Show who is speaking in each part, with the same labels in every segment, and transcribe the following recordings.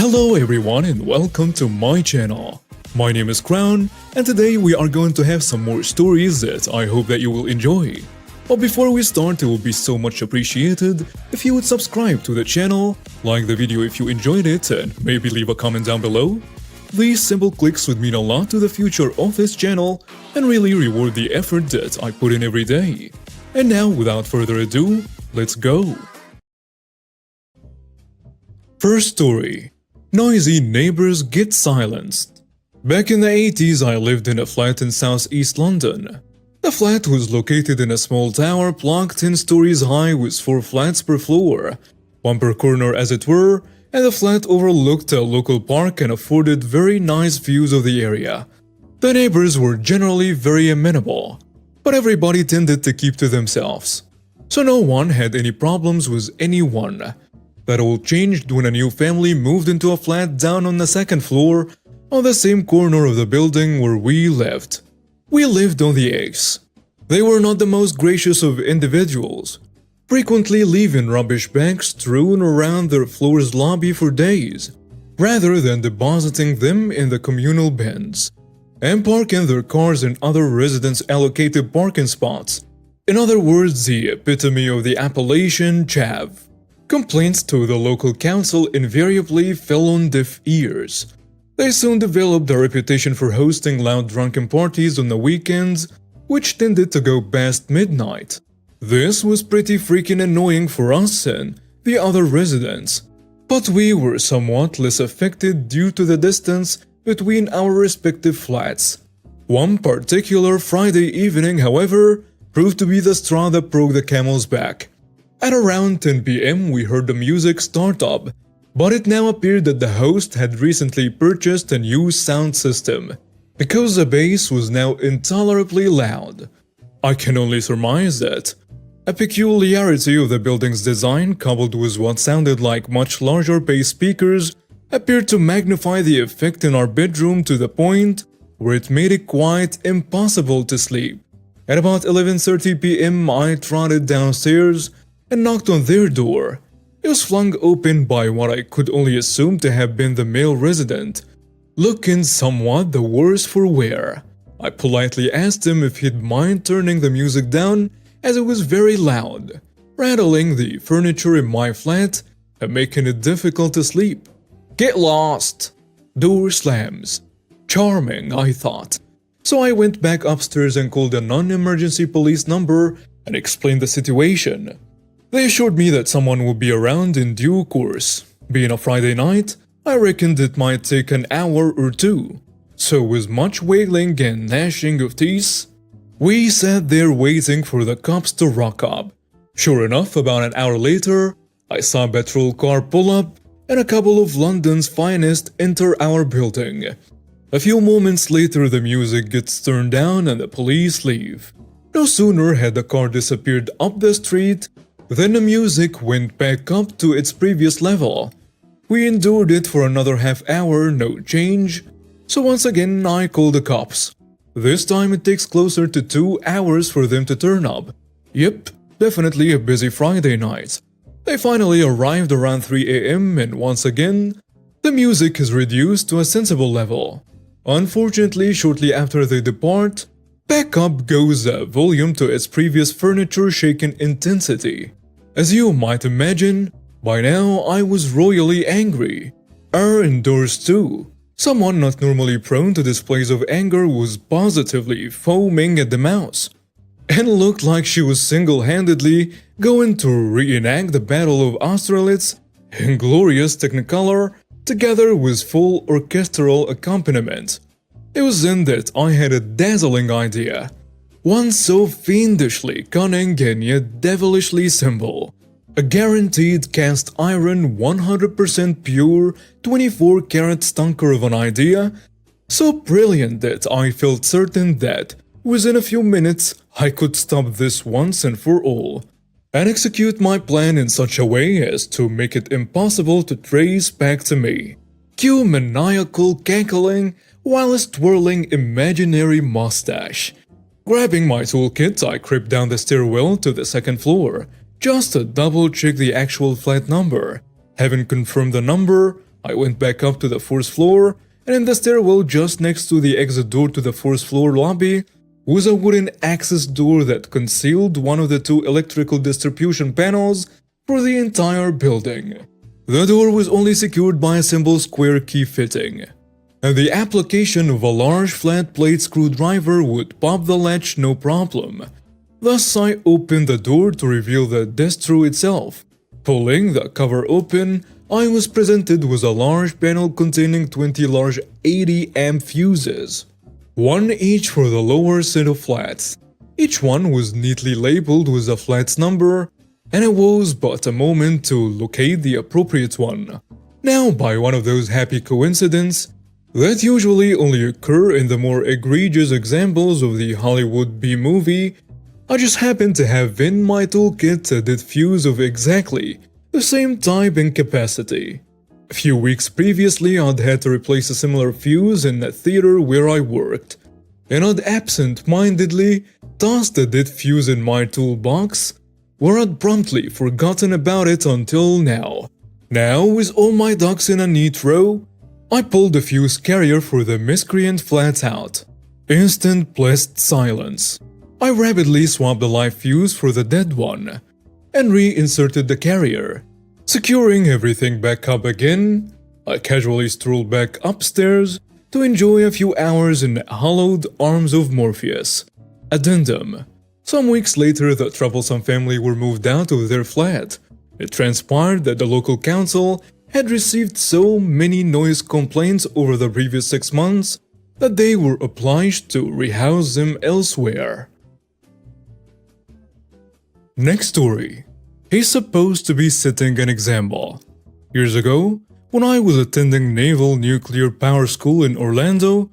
Speaker 1: Hello everyone and welcome to my channel. My name is Crown and today we are going to have some more stories that I hope that you will enjoy. But before we start, it would be so much appreciated if you would subscribe to the channel, like the video if you enjoyed it, and maybe leave a comment down below. These simple clicks would mean a lot to the future of this channel and really reward the effort that I put in every day. And now, without further ado, let's go! First story. Noisy neighbors get silenced. Back in the 80s, I lived in a flat in southeast London. The flat was located in a small tower block 10 stories high with 4 flats per floor, one per corner as it were, and the flat overlooked a local park and afforded very nice views of the area. The neighbors were generally very amenable, but everybody tended to keep to themselves. So no one had any problems with anyone. That all changed when a new family moved into a flat down on the second floor, on the same corner of the building where we lived. We lived on the 8th. They were not the most gracious of individuals, frequently leaving rubbish bags strewn around their floor's lobby for days, rather than depositing them in the communal bins, and parking their cars in other residents' allocated parking spots. In other words, the epitome of the appellation chav. Complaints to the local council invariably fell on deaf ears. They soon developed a reputation for hosting loud drunken parties on the weekends, which tended to go past midnight. This was pretty freaking annoying for us and the other residents, but we were somewhat less affected due to the distance between our respective flats. One particular Friday evening, however, proved to be the straw that broke the camel's back. At around 10 p.m. we heard the music start up, but it now appeared that the host had recently purchased a new sound system, because the bass was now intolerably loud. I can only surmise that a peculiarity of the building's design, coupled with what sounded like much larger bass speakers, appeared to magnify the effect in our bedroom to the point where it made it quite impossible to sleep. At about 11:30 p.m. I trotted downstairs and knocked on their door. It was flung open by what I could only assume to have been the male resident, looking somewhat the worse for wear. I politely asked him if he'd mind turning the music down as it was very loud, rattling the furniture in my flat and making it difficult to sleep. Get lost! Door slams. Charming, I thought. So I went back upstairs and called a non-emergency police number and explained the situation. They assured me that someone would be around in due course. Being a Friday night, I reckoned it might take an hour or two. So with much wailing and gnashing of teeth, we sat there waiting for the cops to rock up. Sure enough, about an hour later, I saw a patrol car pull up and a couple of London's finest enter our building. A few moments later, the music gets turned down and the police leave. No sooner had the car disappeared up the street then the music went back up to its previous level. We endured it for another half hour, no change, so once again I called the cops. This time it takes closer to 2 hours for them to turn up. Yep, definitely a busy Friday night. They finally arrived around 3 a.m. and once again, the music is reduced to a sensible level. Unfortunately, shortly after they depart, back up goes the volume to its previous furniture-shaking intensity. As you might imagine, by now I was royally angry. Indoors too. Someone not normally prone to displays of anger was positively foaming at the mouth, and looked like she was single-handedly going to reenact the Battle of Austerlitz in glorious technicolor together with full orchestral accompaniment. It was then that I had a dazzling idea, one so fiendishly cunning and yet devilishly simple. A guaranteed cast iron 100% pure 24-karat stunker of an idea, so brilliant that I felt certain that within a few minutes I could stop this once and for all, and execute my plan in such a way as to make it impossible to trace back to me. Cue maniacal cackling whilst twirling imaginary mustache. Grabbing my toolkit, I crept down the stairwell to the second floor, just to double-check the actual flat number. Having confirmed the number, I went back up to the fourth floor, and in the stairwell just next to the exit door to the fourth floor lobby was a wooden access door that concealed one of the two electrical distribution panels for the entire building. The door was only secured by a simple square key fitting, and the application of a large flat plate screwdriver would pop the latch no problem. Thus, I opened the door to reveal the distro itself. Pulling the cover open, I was presented with a large panel containing 20 large 80-amp fuses, one each for the lower set of flats. Each one was neatly labeled with the flat's number, and it was but a moment to locate the appropriate one. Now, by one of those happy coincidences that usually only occur in the more egregious examples of the Hollywood B-movie, I just happened to have in my toolkit a dead fuse of exactly the same type and capacity. A few weeks previously, I'd had to replace a similar fuse in a theater where I worked, and I'd absent-mindedly tossed the dead fuse in my toolbox, where I'd promptly forgotten about it until now. Now, with all my ducks in a neat row, I pulled the fuse carrier for the miscreant flat out. Instant blessed silence. I rapidly swapped the live fuse for the dead one, and reinserted the carrier. Securing everything back up again, I casually strolled back upstairs to enjoy a few hours in hallowed arms of Morpheus. Addendum. Some weeks later, the troublesome family were moved out of their flat. It transpired that the local council had received so many noise complaints over the previous 6 months that they were obliged to rehouse them elsewhere. Next story. He's supposed to be setting an example. Years ago, when I was attending Naval Nuclear Power School in Orlando,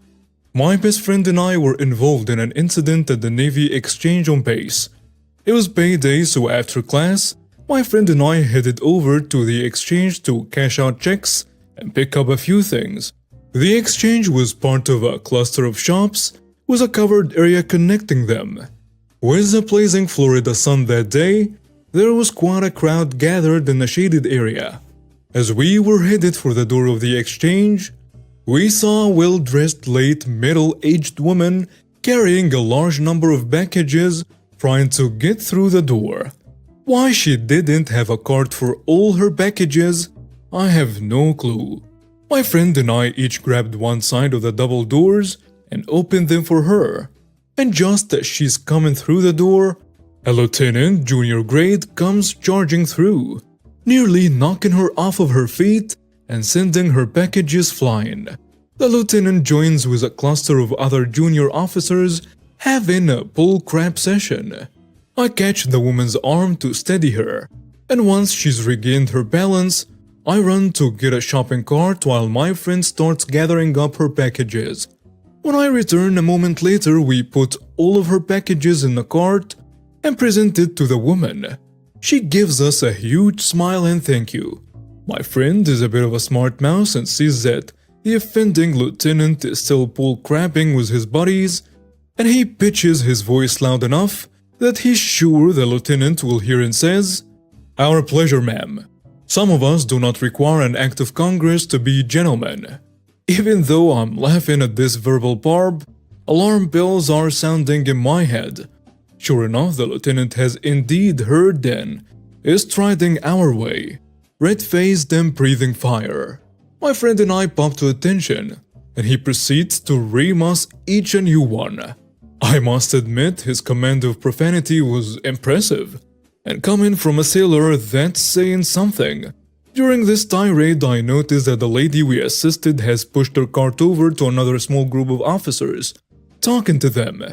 Speaker 1: my best friend and I were involved in an incident at the Navy Exchange on base. It was payday, so after class, my friend and I headed over to the exchange to cash out checks and pick up a few things. The exchange was part of a cluster of shops with a covered area connecting them. With the blazing Florida sun that day, there was quite a crowd gathered in a shaded area. As we were headed for the door of the exchange, we saw a well-dressed late middle-aged woman carrying a large number of packages trying to get through the door. Why she didn't have a cart for all her packages, I have no clue. My friend and I each grabbed one side of the double doors and opened them for her. And just as she's coming through the door, a lieutenant junior grade comes charging through, nearly knocking her off of her feet and sending her packages flying. The lieutenant joins with a cluster of other junior officers having a bull crap session. I catch the woman's arm to steady her, and once she's regained her balance, I run to get a shopping cart while my friend starts gathering up her packages. When I return a moment later, we put all of her packages in the cart and present it to the woman. She gives us a huge smile and thank you. My friend is a bit of a smart mouse and sees that the offending lieutenant is still bull crapping with his buddies, and he pitches his voice loud enough that he's sure the lieutenant will hear and says, "Our pleasure, ma'am. Some of us do not require an act of Congress to be gentlemen." Even though I'm laughing at this verbal barb, alarm bells are sounding in my head. Sure enough, the lieutenant has indeed heard then, is striding our way, red-faced and breathing fire. My friend and I pop to attention, and he proceeds to ream us each a new one. I must admit his command of profanity was impressive, and coming from a sailor, that's saying something. During this tirade, I noticed that the lady we assisted has pushed her cart over to another small group of officers, talking to them,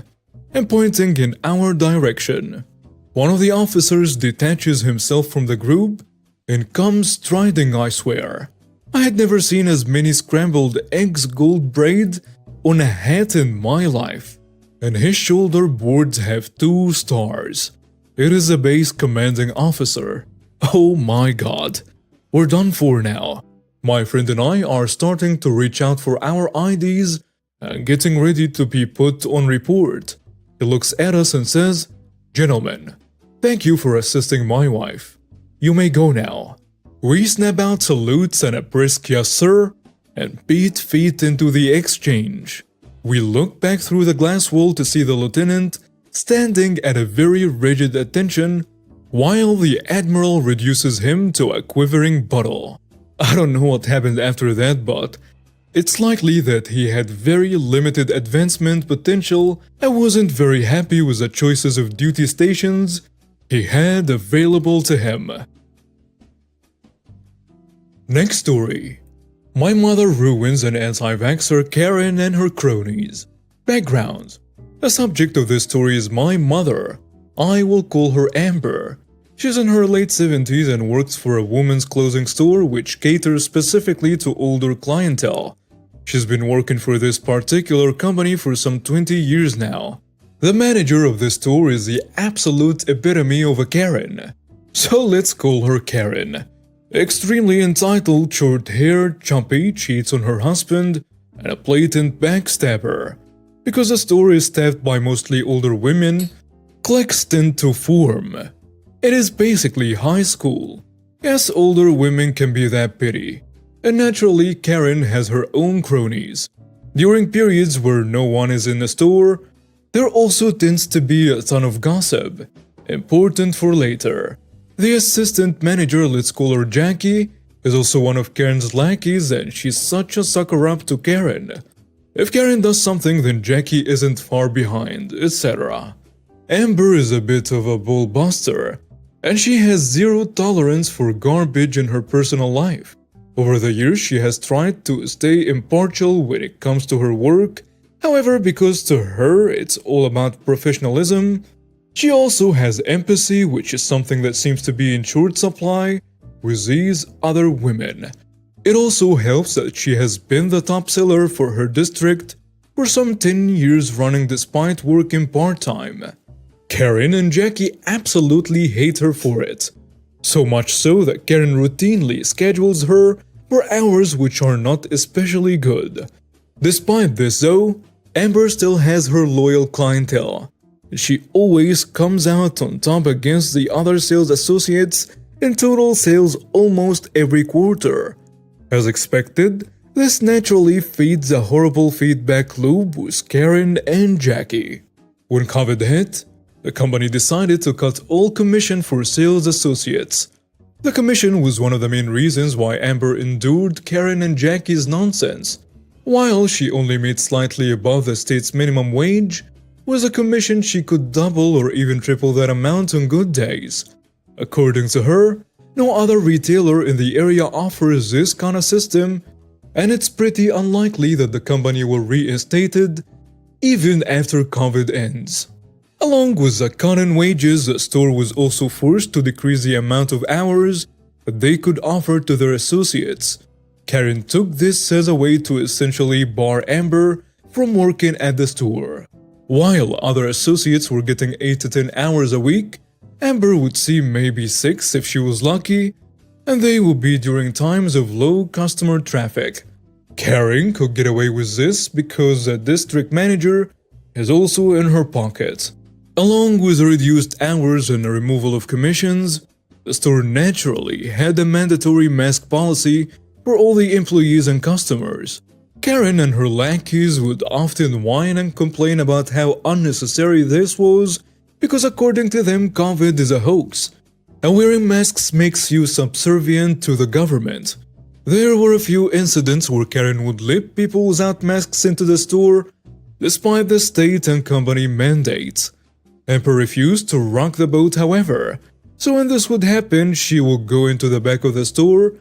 Speaker 1: and pointing in our direction. One of the officers detaches himself from the group and comes striding, I swear. I had never seen as many scrambled eggs gold braid on a hat in my life, and his shoulder boards have 2 stars. It is a base commanding officer. Oh my god. We're done for now. My friend and I are starting to reach out for our IDs and getting ready to be put on report. He looks at us and says, "Gentlemen, thank you for assisting my wife. You may go now." We snap out salutes and a brisk yes sir, and beat feet into the exchange. We look back through the glass wall to see the lieutenant standing at a very rigid attention while the admiral reduces him to a quivering bottle. I don't know what happened after that, but it's likely that he had very limited advancement potential and wasn't very happy with the choices of duty stations he had available to him. Next story. My mother ruins an anti-vaxxer Karen and her cronies. Background. The subject of this story is my mother. I will call her Amber. She's in her late 70s and works for a women's clothing store which caters specifically to older clientele. She's been working for this particular company for some 20 years now. The manager of the store is the absolute epitome of a Karen. So let's call her Karen. Extremely entitled, short-haired, chumpy, cheats on her husband, and a blatant backstabber. Because the store is staffed by mostly older women, cliques tend to form. It is basically high school. Yes, older women can be that pity. And naturally, Karen has her own cronies. During periods where no one is in the store, there also tends to be a ton of gossip, important for later. The assistant manager, let's call her Jackie, is also one of Karen's lackeys and she's such a sucker-up to Karen. If Karen does something, then Jackie isn't far behind, etc. Amber is a bit of a bullbuster, and she has zero tolerance for garbage in her personal life. Over the years, she has tried to stay impartial when it comes to her work. However, because to her it's all about professionalism, she also has empathy, which is something that seems to be in short supply with these other women. It also helps that she has been the top seller for her district for some 10 years running despite working part-time. Karen and Jackie absolutely hate her for it. So much so that Karen routinely schedules her for hours which are not especially good. Despite this though, Amber still has her loyal clientele. She always comes out on top against the other sales associates in total sales almost every quarter. As expected, this naturally feeds a horrible feedback loop with Karen and Jackie. When COVID hit, the company decided to cut all commission for sales associates. The commission was one of the main reasons why Amber endured Karen and Jackie's nonsense. While she only made slightly above the state's minimum wage, with a commission she could double or even triple that amount on good days. According to her, no other retailer in the area offers this kind of system, and it's pretty unlikely that the company will reinstate it even after COVID ends. Along with the cut in wages, the store was also forced to decrease the amount of hours that they could offer to their associates. Karen took this as a way to essentially bar Amber from working at the store. While other associates were getting 8 to 10 hours a week, Amber would see maybe 6 if she was lucky, and they would be during times of low customer traffic. Karen could get away with this because the district manager is also in her pocket. Along with the reduced hours and the removal of commissions, the store naturally had a mandatory mask policy for all the employees and customers. Karen and her lackeys would often whine and complain about how unnecessary this was because according to them, COVID is a hoax, and wearing masks makes you subservient to the government. There were a few incidents where Karen would let people without masks into the store, despite the state and company mandates. Amber refused to rock the boat, however, so when this would happen, she would go into the back of the store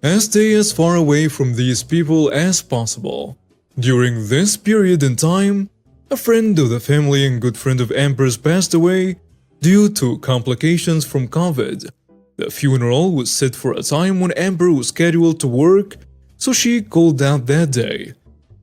Speaker 1: and stay as far away from these people as possible. During this period in time, a friend of the family and good friend of Amber's passed away due to complications from COVID. The funeral was set for a time when Amber was scheduled to work, so she called out that day.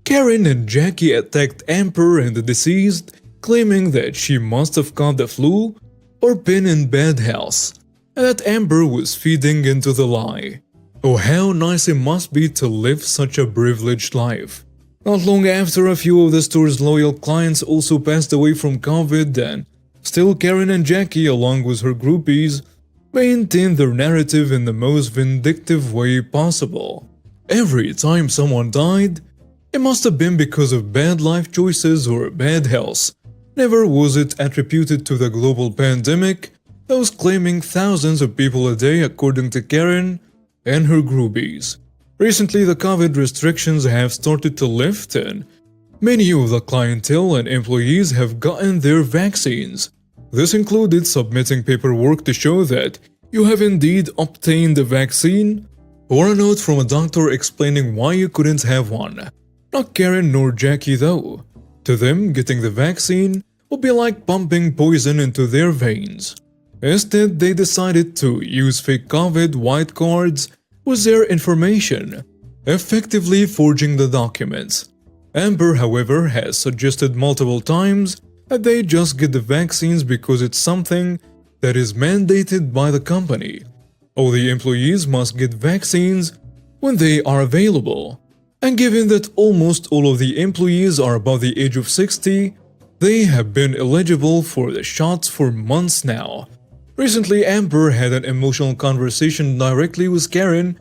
Speaker 1: Karen and Jackie attacked Amber and the deceased, claiming that she must have caught the flu or been in bad health, and that Amber was feeding into the lie. Oh, how nice it must be to live such a privileged life. Not long after, a few of the store's loyal clients also passed away from COVID, and still Karen and Jackie, along with her groupies, maintain their narrative in the most vindictive way possible. Every time someone died, it must have been because of bad life choices or bad health. Never was it attributed to the global pandemic that was claiming thousands of people a day, according to Karen and her groupies. Recently, the COVID restrictions have started to lift and many of the clientele and employees have gotten their vaccines. This included submitting paperwork to show that you have indeed obtained the vaccine, or a note from a doctor explaining why you couldn't have one. Not Karen nor Jackie though. To them, getting the vaccine would be like pumping poison into their veins. Instead, they decided to use fake COVID white cards with their information, effectively forging the documents. Amber, however, has suggested multiple times that they just get the vaccines because it's something that is mandated by the company. All the employees must get vaccines when they are available. And given that almost all of the employees are above the age of 60, they have been eligible for the shots for months now. Recently, Amber had an emotional conversation directly with Karen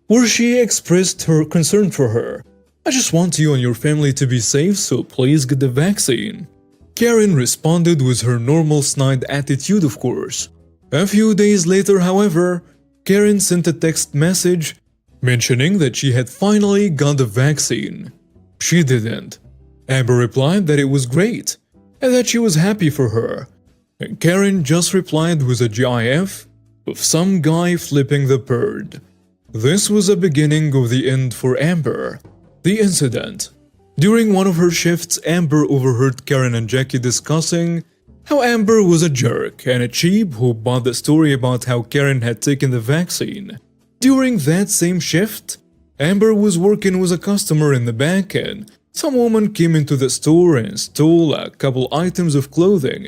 Speaker 1: where she expressed her concern for her. "I just want you and your family to be safe, so please get the vaccine." Karen responded with her normal snide attitude, of course. A few days later, however, Karen sent a text message mentioning that she had finally got the vaccine. She didn't. Amber replied that it was great and that she was happy for her. And Karen just replied with a GIF of some guy flipping the bird. This was the beginning of the end for Amber. The incident. During one of her shifts, Amber overheard Karen and Jackie discussing how Amber was a jerk and a cheap who bought the story about how Karen had taken the vaccine. During that same shift, Amber was working with a customer in the back and some woman came into the store and stole a couple items of clothing,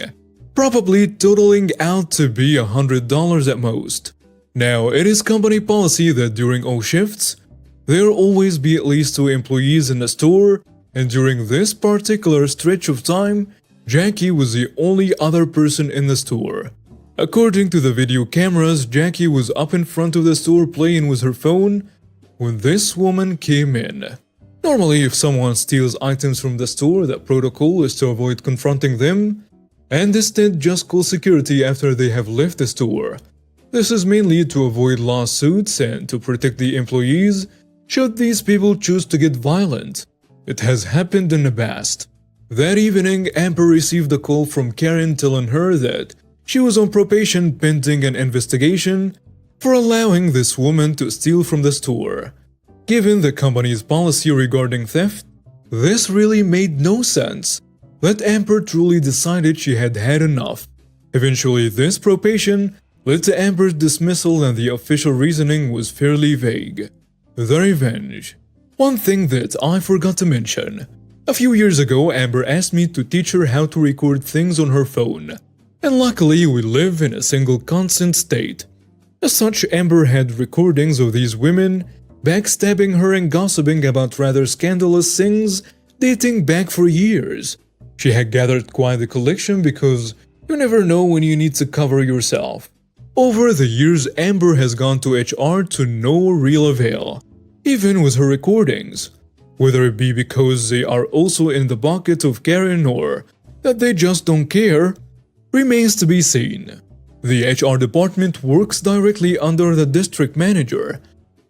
Speaker 1: probably totaling out to be $100 at most. Now, it is company policy that during all shifts, there will always be at least 2 employees in the store, and during this particular stretch of time, Jackie was the only other person in the store. According to the video cameras, Jackie was up in front of the store playing with her phone when this woman came in. Normally, if someone steals items from the store, the protocol is to avoid confronting them and instead just call security after they have left the store. This is mainly to avoid lawsuits and to protect the employees should these people choose to get violent. It has happened in the past. That evening, Amber received a call from Karen telling her that she was on probation pending an investigation for allowing this woman to steal from the store. Given the company's policy regarding theft, this really made no sense. But Amber truly decided she had had enough. Eventually, this probation led to Amber's dismissal and the official reasoning was fairly vague. The revenge. One thing that I forgot to mention. A few years ago, Amber asked me to teach her how to record things on her phone. And luckily, we live in a single constant state. As such, Amber had recordings of these women backstabbing her and gossiping about rather scandalous things dating back for years. She had gathered quite a collection because you never know when you need to cover yourself. Over the years, Amber has gone to HR to no real avail, even with her recordings. Whether it be because they are also in the bucket of Karen or that they just don't care, remains to be seen. The HR department works directly under the district manager.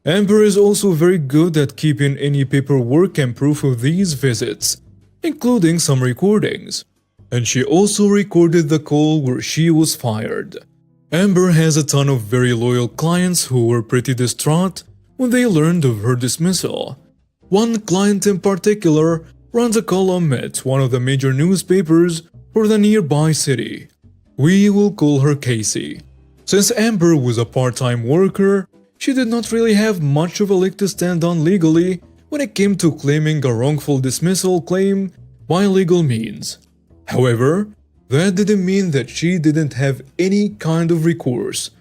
Speaker 1: Amber is also very good at keeping any paperwork and proof of these visits, including some recordings. And she also recorded the call where she was fired. Amber has a ton of very loyal clients who were pretty distraught when they learned of her dismissal. One client in particular runs a column at one of the major newspapers for the nearby city. We will call her Casey. Since Amber was a part-time worker, she did not really have much of a leg to stand on legally when it came to claiming a wrongful dismissal claim by legal means. However, that didn't mean that she didn't have any kind of recourse.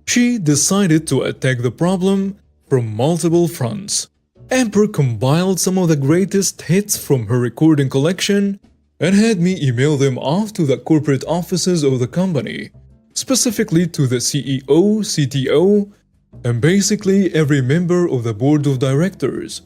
Speaker 1: She decided to attack the problem from multiple fronts. Amber compiled some of the greatest hits from her recording collection and had me email them off to the corporate offices of the company. specifically to the CEO, CTO, and basically every member of the board of directors.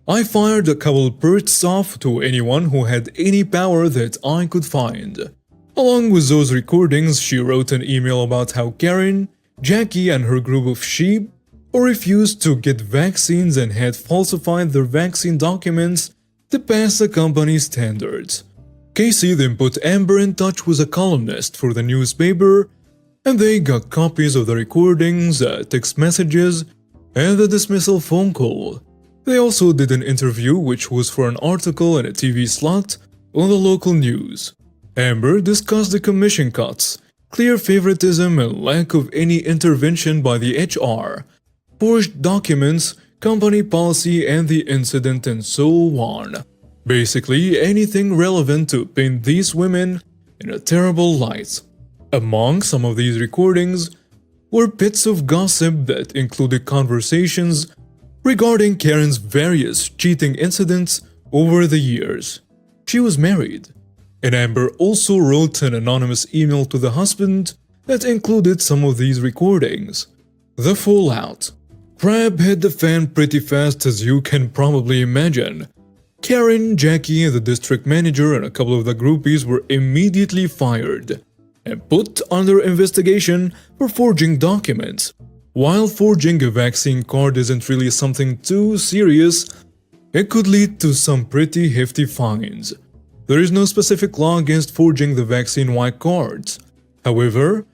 Speaker 1: I fired a couple bursts off to anyone who had any power that I could find. Along with those recordings, she wrote an email about how Karen, Jackie, and her group of sheep refused to get vaccines and had falsified their vaccine documents to pass the company's standards. Casey then put Amber in touch with a columnist for the newspaper, and they got copies of the recordings, text messages, and the dismissal phone call. They also did an interview which was for an article and a TV slot on the local news. Amber discussed the commission cuts, clear favoritism and lack of any intervention by the HR, forged documents, company policy and the incident and so on. Basically anything relevant to paint these women in a terrible light. Among some of these recordings were bits of gossip that included conversations regarding Karen's various cheating incidents over the years. She was married, and Amber also wrote an anonymous email to the husband that included some of these recordings. The fallout. Crap hit the fan pretty fast, as you can probably imagine. Karen, Jackie, the district manager, and a couple of the groupies were immediately fired and put under investigation for forging documents. While forging a vaccine card isn't really something too serious, it could lead to some pretty hefty fines. There is no specific law against forging the vaccine white cards. However,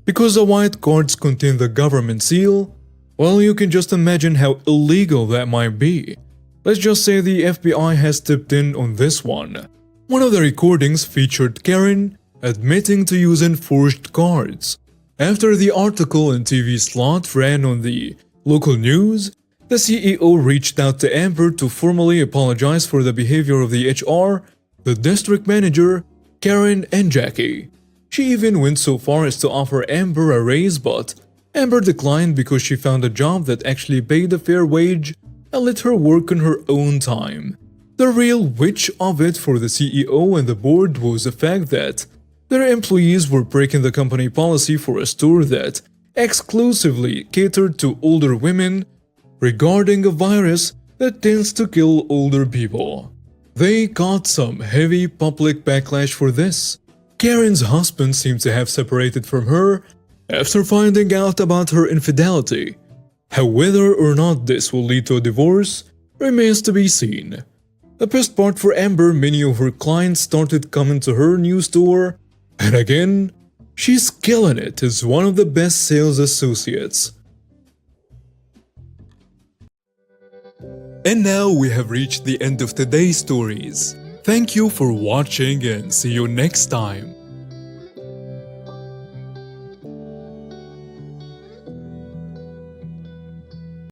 Speaker 1: because the white cards contain the government seal, well, you can just imagine how illegal that might be. Let's just say the FBI has stepped in on this one. One of the recordings featured Karen admitting to using forged cards. After the article and TV slot ran on the local news, the CEO reached out to Amber to formally apologize for the behavior of the HR, the district manager, Karen, and Jackie. She even went so far as to offer Amber a raise, but Amber declined because she found a job that actually paid a fair wage and let her work on her own time. The real witch of it for the CEO and the board was the fact that their employees were breaking the company policy for a store that exclusively catered to older women regarding a virus that tends to kill older people. They got some heavy public backlash for this. Karen's husband seemed to have separated from her after finding out about her infidelity. How whether or not this will lead to a divorce remains to be seen. The best part for Amber, many of her clients started coming to her new store, and again, she's killing it as one of the best sales associates. And now we have reached the end of today's stories. Thank you for watching and see you next time.